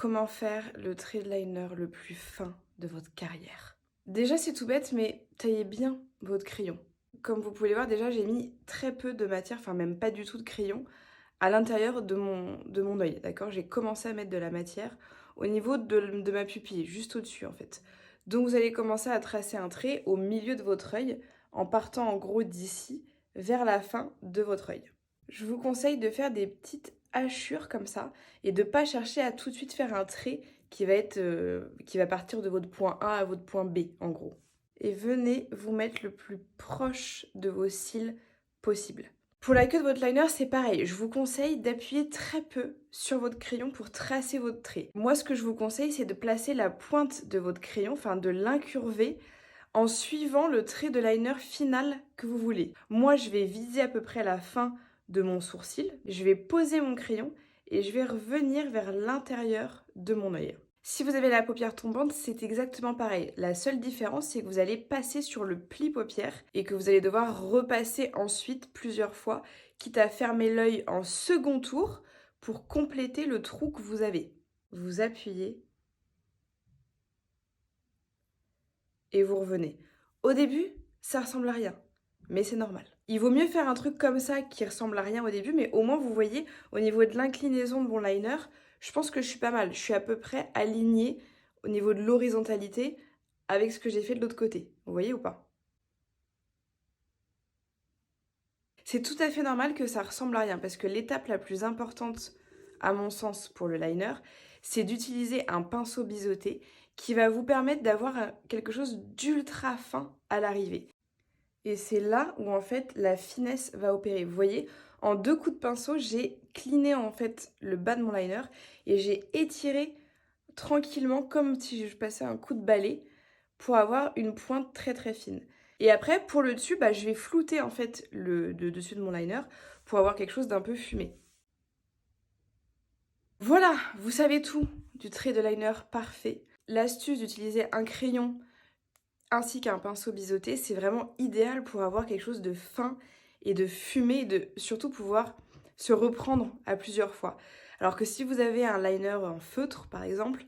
comment faire le trait de liner le plus fin de votre carrière. Déjà, c'est tout bête, mais taillez bien votre crayon. Comme vous pouvez le voir, déjà, j'ai mis très peu de matière, enfin même pas du tout de crayon, à l'intérieur de mon œil, d'accord? J'ai commencé à mettre de la matière au niveau de ma pupille, juste au-dessus en fait. Donc vous allez commencer à tracer un trait au milieu de votre œil, en partant en gros d'ici vers la fin de votre œil. Je vous conseille de faire des petites hachures comme ça et de ne pas chercher à tout de suite faire un trait qui va partir de votre point A à votre point B en gros. Et venez vous mettre le plus proche de vos cils possible. Pour la queue de votre liner, c'est pareil. Je vous conseille d'appuyer très peu sur votre crayon pour tracer votre trait. Moi, ce que je vous conseille, c'est de placer la pointe de votre crayon, enfin de l'incurver, en suivant le trait de liner final que vous voulez. Moi, je vais viser à peu près la fin de mon sourcil. Je vais poser mon crayon et je vais revenir vers l'intérieur de mon œil. Si vous avez la paupière tombante, c'est exactement pareil. La seule différence, c'est que vous allez passer sur le pli paupière et que vous allez devoir repasser ensuite plusieurs fois, quitte à fermer l'œil en second tour pour compléter le trou que vous avez. Vous appuyez et vous revenez. Au début, ça ressemble à rien, mais c'est normal. Il vaut mieux faire un truc comme ça qui ressemble à rien au début, mais au moins vous voyez, au niveau de l'inclinaison de mon liner, je pense que je suis pas mal. Je suis à peu près alignée au niveau de l'horizontalité avec ce que j'ai fait de l'autre côté. Vous voyez ou pas? C'est tout à fait normal que ça ressemble à rien, parce que l'étape la plus importante, à mon sens, pour le liner, c'est d'utiliser un pinceau biseauté qui va vous permettre d'avoir quelque chose d'ultra fin à l'arrivée. Et c'est là où en fait la finesse va opérer. Vous voyez, en 2 coups de pinceau, j'ai cliné en fait le bas de mon liner et j'ai étiré tranquillement comme si je passais un coup de balai pour avoir une pointe très très fine. Et après, pour le dessus, je vais flouter en fait le dessus de mon liner pour avoir quelque chose d'un peu fumé. Voilà, vous savez tout du trait de liner parfait. L'astuce d'utiliser un crayon ainsi qu'un pinceau biseauté, c'est vraiment idéal pour avoir quelque chose de fin et de fumé et de surtout pouvoir se reprendre à plusieurs fois. Alors que si vous avez un liner en feutre par exemple,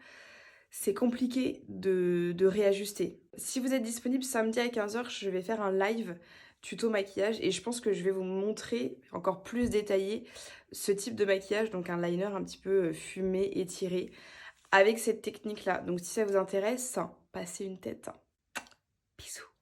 c'est compliqué de réajuster. Si vous êtes disponible samedi à 15h, je vais faire un live tuto maquillage et je pense que je vais vous montrer encore plus détaillé ce type de maquillage, donc un liner un petit peu fumé, étiré, avec cette technique-là. Donc si ça vous intéresse, passez une tête. Bisous.